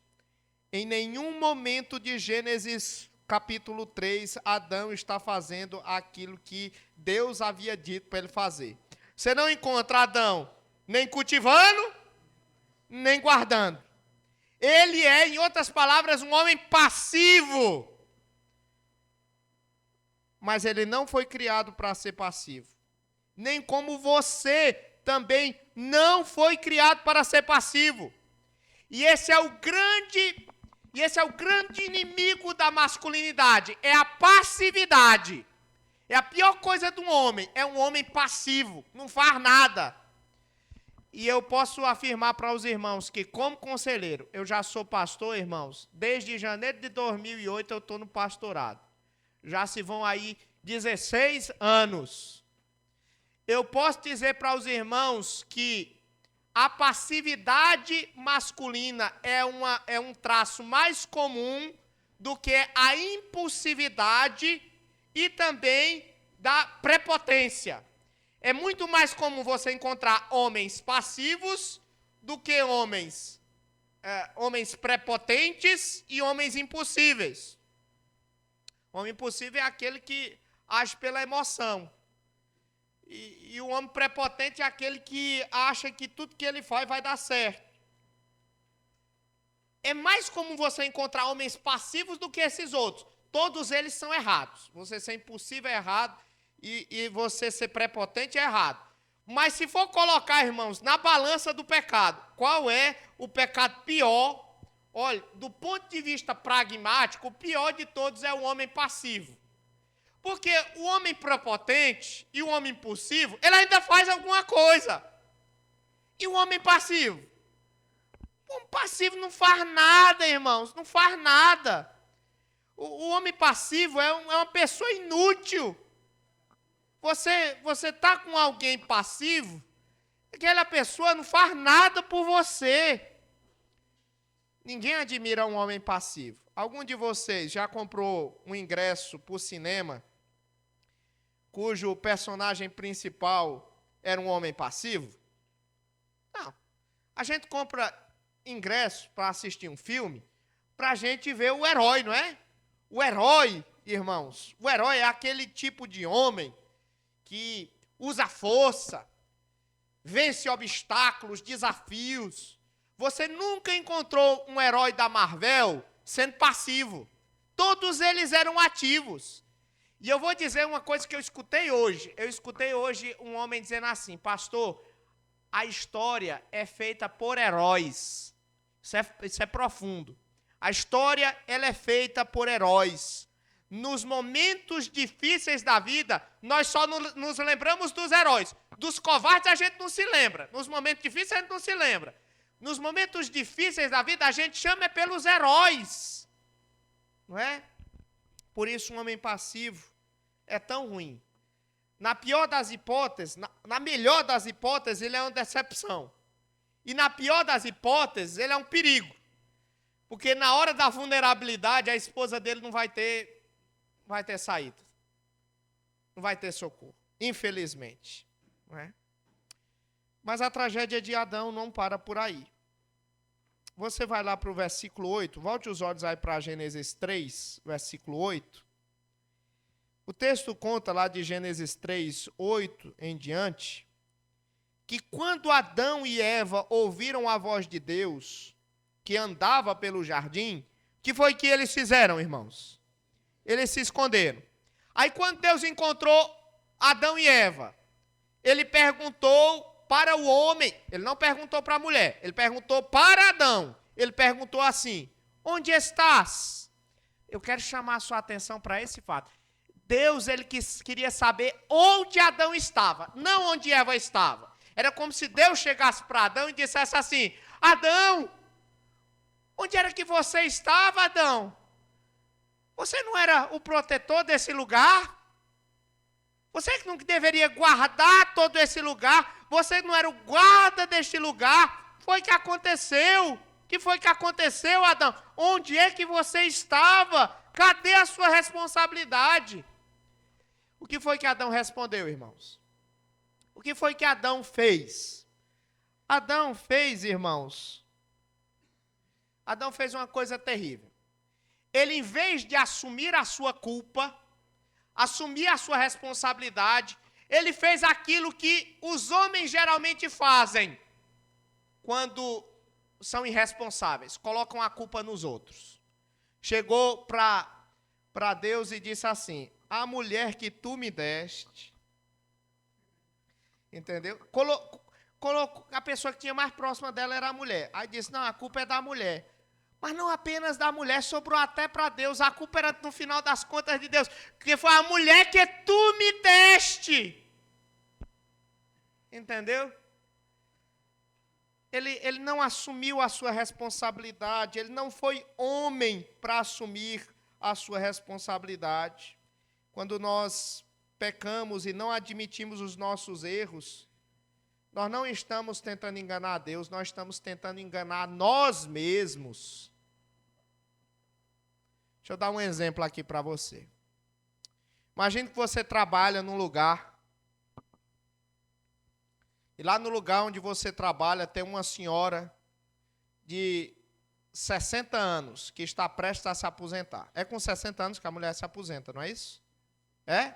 Em nenhum momento de Gênesis capítulo 3, Adão está fazendo aquilo que Deus havia dito para ele fazer. Você não encontra Adão nem cultivando, nem guardando. Ele é, em outras palavras, um homem passivo. Mas ele não foi criado para ser passivo. Nem como você também não foi criado para ser passivo. E esse é o grande inimigo da masculinidade, é a passividade. É a pior coisa de um homem, é um homem passivo, não faz nada. E eu posso afirmar para os irmãos que, como conselheiro, eu já sou pastor, irmãos, desde janeiro de 2008 eu estou no pastorado. Já se vão aí 16 anos. Eu posso dizer para os irmãos que a passividade masculina é um traço mais comum do que a impulsividade e também da prepotência. É muito mais comum você encontrar homens passivos do que homens prepotentes e homens impulsíveis. Homem impulsivo é aquele que age pela emoção. E o homem prepotente é aquele que acha que tudo que ele faz vai dar certo. É mais comum você encontrar homens passivos do que esses outros. Todos eles são errados. Você ser impulsivo é errado e você ser prepotente é errado. Mas se for colocar, irmãos, na balança do pecado, qual é o pecado pior? Olha, do ponto de vista pragmático, o pior de todos é o homem passivo. Porque o homem prepotente e o homem impulsivo, ele ainda faz alguma coisa. E o homem passivo? O homem passivo não faz nada, irmãos, não faz nada. O homem passivo é uma pessoa inútil. Você está com alguém passivo, aquela pessoa não faz nada por você. Ninguém admira um homem passivo. Algum de vocês já comprou um ingresso para o cinema cujo personagem principal era um homem passivo? Não. A gente compra ingresso para assistir um filme para a gente ver o herói, não é? O herói, irmãos, o herói é aquele tipo de homem que usa força, vence obstáculos, desafios. Você nunca encontrou um herói da Marvel sendo passivo. Todos eles eram ativos. E eu vou dizer uma coisa que eu escutei hoje. Eu escutei hoje um homem dizendo assim: pastor, a história é feita por heróis. Isso é profundo. A história, ela é feita por heróis. Nos momentos difíceis da vida, nós só nos lembramos dos heróis. Dos covardes a gente não se lembra. Nos momentos difíceis a gente não se lembra. Nos momentos difíceis da vida, a gente chama pelos heróis. Não é? Por isso, um homem passivo é tão ruim. Na pior das hipóteses, na melhor das hipóteses, ele é uma decepção. E na pior das hipóteses, ele é um perigo. Porque na hora da vulnerabilidade, a esposa dele não vai ter saída. Não vai ter socorro. Infelizmente. Não é? Mas a tragédia de Adão não para por aí. você vai lá para o versículo 8, volte os olhos aí para Gênesis 3, versículo 8. O texto conta lá de Gênesis 3, 8 em diante, que quando Adão e Eva ouviram a voz de Deus, que andava pelo jardim, o que foi que eles fizeram, irmãos? Eles se esconderam. Aí quando Deus encontrou Adão e Eva, ele perguntou para o homem, ele não perguntou para a mulher, ele perguntou para Adão, ele perguntou assim, onde estás? Eu quero chamar a sua atenção para esse fato. Deus, ele queria saber onde Adão estava, não onde Eva estava. Era como se Deus chegasse para Adão e dissesse assim, Adão, onde era que você estava, Adão? Você não era o protetor desse lugar? Você que não deveria guardar todo esse lugar? Você não era o guarda deste lugar? Foi que aconteceu? O que foi que aconteceu, Adão? Onde é que você estava? Cadê a sua responsabilidade? O que foi que Adão respondeu, irmãos? O que foi que Adão fez? Adão fez, irmãos, Adão fez uma coisa terrível. Ele, em vez de assumir a sua culpa, assumir a sua responsabilidade, ele fez aquilo que os homens geralmente fazem quando são irresponsáveis, colocam a culpa nos outros. Chegou para Deus e disse assim, a mulher que tu me deste, entendeu? Colocou, a pessoa que tinha mais próxima dela era a mulher. Aí disse, não, a culpa é da mulher. Mas não apenas da mulher, sobrou até para Deus. A culpa era, no final das contas, de Deus. Porque foi a mulher que tu me deste. Entendeu? Ele não assumiu a sua responsabilidade. Ele não foi homem para assumir a sua responsabilidade. Quando nós pecamos e não admitimos os nossos erros, nós não estamos tentando enganar a Deus, nós estamos tentando enganar nós mesmos. Deixa eu dar um exemplo aqui para você. Imagine que você trabalha num lugar, e lá no lugar onde você trabalha tem uma senhora de 60 anos que está prestes a se aposentar. É com 60 anos que a mulher se aposenta, não é isso? É?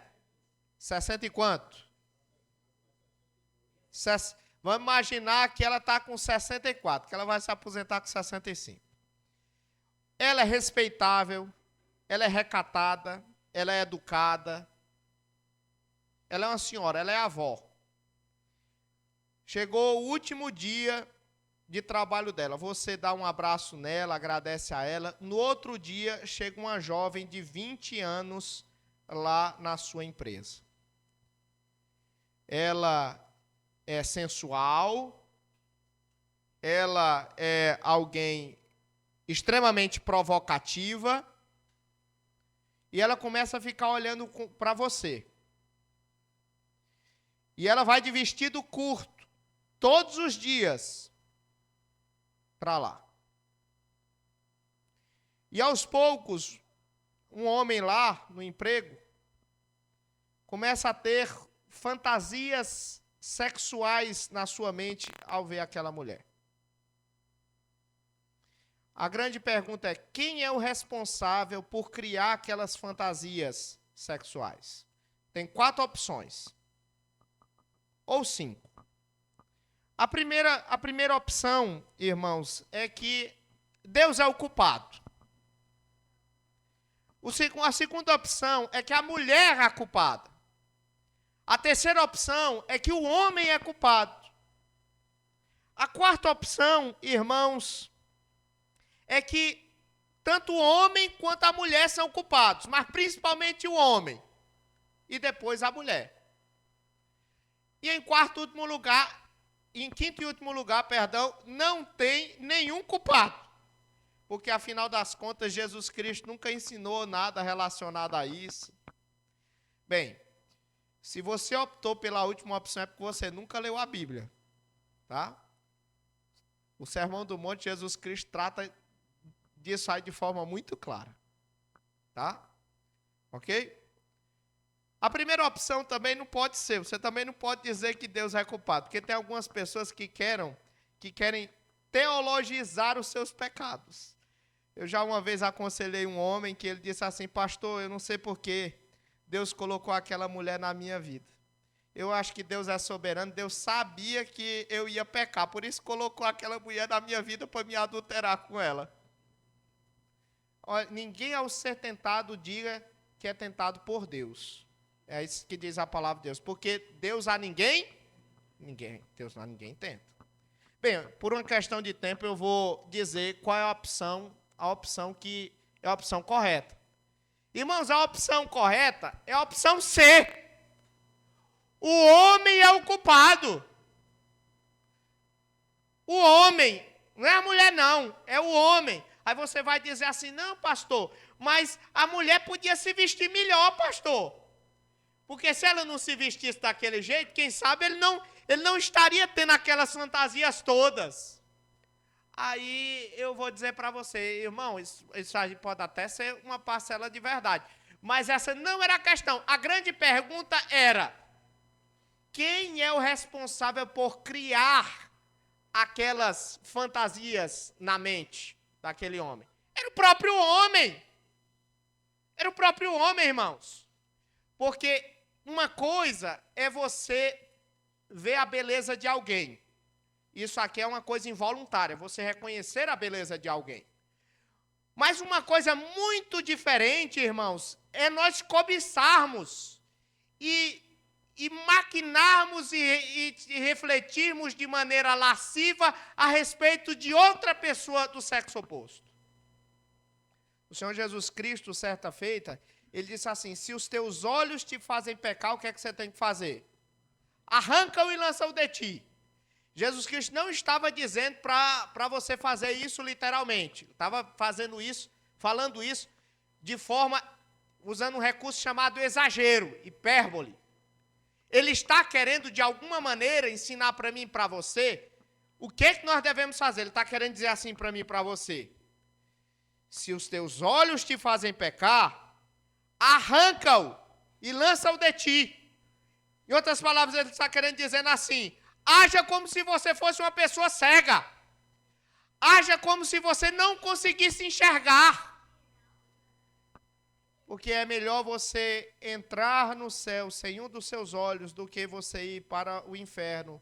60 e quanto? Vamos imaginar que ela está com 64, que ela vai se aposentar com 65. Ela é respeitável, ela é recatada, ela é educada, ela é uma senhora, ela é avó. Chegou o último dia de trabalho dela, você dá um abraço nela, agradece a ela. No outro dia, chega uma jovem de 20 anos lá na sua empresa. Ela é sensual, ela é alguém extremamente provocativa, e ela começa a ficar olhando para você. E ela vai de vestido curto, todos os dias, para lá. E aos poucos, um homem lá no emprego começa a ter fantasias sexuais na sua mente ao ver aquela mulher. A grande pergunta é, quem é o responsável por criar aquelas fantasias sexuais? Tem 4 opções. Ou 5. A primeira opção, irmãos, é que Deus é o culpado. A segunda opção é que a mulher é a culpada. A terceira opção é que o homem é culpado. A quarta opção, irmãos, é que tanto o homem quanto a mulher são culpados, mas principalmente o homem e depois a mulher. E em quinto e último lugar, não tem nenhum culpado. Porque afinal das contas, Jesus Cristo nunca ensinou nada relacionado a isso. Bem, se você optou pela última opção é porque você nunca leu a Bíblia, tá? O Sermão do Monte, Jesus Cristo trata disso aí de forma muito clara, tá? Ok? A primeira opção também não pode ser, você também não pode dizer que Deus é culpado, porque tem algumas pessoas que querem teologizar os seus pecados. Eu já uma vez aconselhei um homem que ele disse assim: pastor, eu não sei por que Deus colocou aquela mulher na minha vida. Eu acho que Deus é soberano, Deus sabia que eu ia pecar, por isso colocou aquela mulher na minha vida para me adulterar com ela. Olha, ninguém ao ser tentado diga que é tentado por Deus. É isso que diz a palavra de Deus. Porque Deus a ninguém Deus a ninguém tenta. Bem, por uma questão de tempo eu vou dizer qual é a opção que é a opção correta. Irmãos, a opção correta é a opção C. O homem é o culpado. O homem, não é a mulher não, é o homem. Aí você vai dizer assim: não, pastor, mas a mulher podia se vestir melhor, pastor. Porque se ela não se vestisse daquele jeito, quem sabe ele não estaria tendo aquelas fantasias todas. Aí eu vou dizer para você, irmão, isso aí pode até ser uma parcela de verdade. Mas essa não era a questão. A grande pergunta era: quem é o responsável por criar aquelas fantasias na mente daquele homem? Era o próprio homem. Era o próprio homem, irmãos. Porque uma coisa é você ver a beleza de alguém. Isso aqui é uma coisa involuntária, você reconhecer a beleza de alguém. Mas uma coisa muito diferente, irmãos, é nós cobiçarmos e maquinarmos e refletirmos de maneira lasciva a respeito de outra pessoa do sexo oposto. O Senhor Jesus Cristo, certa feita, ele disse assim: se os teus olhos te fazem pecar, o que é que você tem que fazer? Arranca-o e lança-o de ti. Jesus Cristo não estava dizendo para você fazer isso literalmente. Estava falando isso de forma, usando um recurso chamado exagero, hipérbole. Ele está querendo, de alguma maneira, ensinar para mim e para você o que nós devemos fazer. Ele está querendo dizer assim para mim e para você: se os teus olhos te fazem pecar, arranca-o e lança-o de ti. Em outras palavras, ele está querendo dizer assim: haja como se você fosse uma pessoa cega. Haja como se você não conseguisse enxergar. Porque é melhor você entrar no céu sem um dos seus olhos do que você ir para o inferno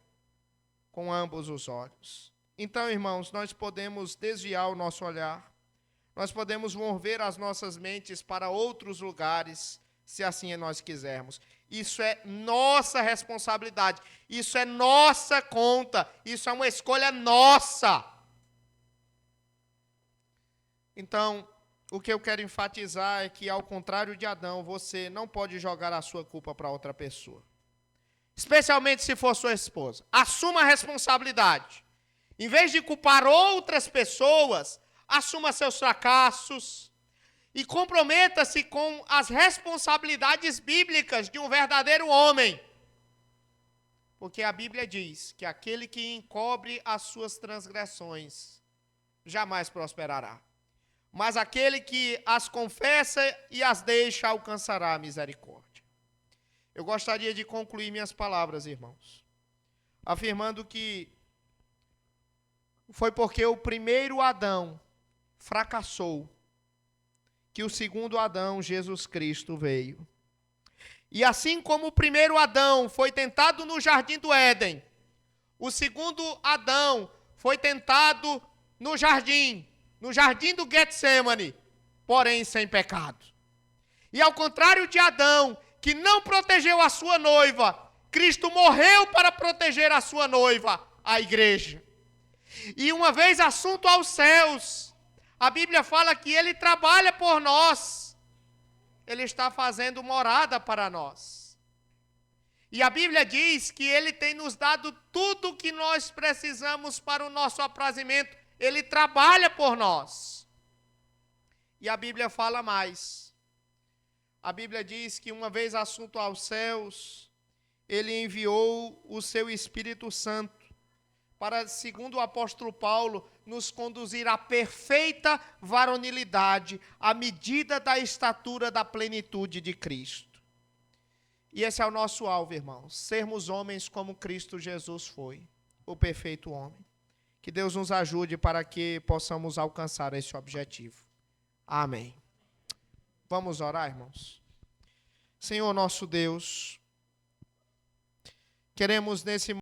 com ambos os olhos. Então, irmãos, nós podemos desviar o nosso olhar. Nós podemos mover as nossas mentes para outros lugares, se assim nós quisermos. Isso é nossa responsabilidade. Isso é nossa conta. Isso é uma escolha nossa. Então, o que eu quero enfatizar é que, ao contrário de Adão, você não pode jogar a sua culpa para outra pessoa. Especialmente se for sua esposa. Assuma a responsabilidade. Em vez de culpar outras pessoas, assuma seus fracassos e comprometa-se com as responsabilidades bíblicas de um verdadeiro homem. Porque a Bíblia diz que aquele que encobre as suas transgressões jamais prosperará. Mas aquele que as confessa e as deixa alcançará a misericórdia. Eu gostaria de concluir minhas palavras, irmãos, afirmando que foi porque o primeiro Adão fracassou que o segundo Adão, Jesus Cristo, veio. E assim como o primeiro Adão foi tentado no jardim do Éden, o segundo Adão foi tentado no jardim do Getsêmani, porém sem pecado. E ao contrário de Adão, que não protegeu a sua noiva, Cristo morreu para proteger a sua noiva, a igreja. E uma vez assunto aos céus, a Bíblia fala que Ele trabalha por nós. Ele está fazendo morada para nós. E a Bíblia diz que Ele tem nos dado tudo o que nós precisamos para o nosso aprazimento. Ele trabalha por nós. E a Bíblia fala mais. A Bíblia diz que uma vez assunto aos céus, Ele enviou o seu Espírito Santo para, segundo o apóstolo Paulo, nos conduzir à perfeita varonilidade, à medida da estatura da plenitude de Cristo. E esse é o nosso alvo, irmãos, sermos homens como Cristo Jesus foi, o perfeito homem. Que Deus nos ajude para que possamos alcançar esse objetivo. Amém. Vamos orar, irmãos? Senhor nosso Deus, queremos nesse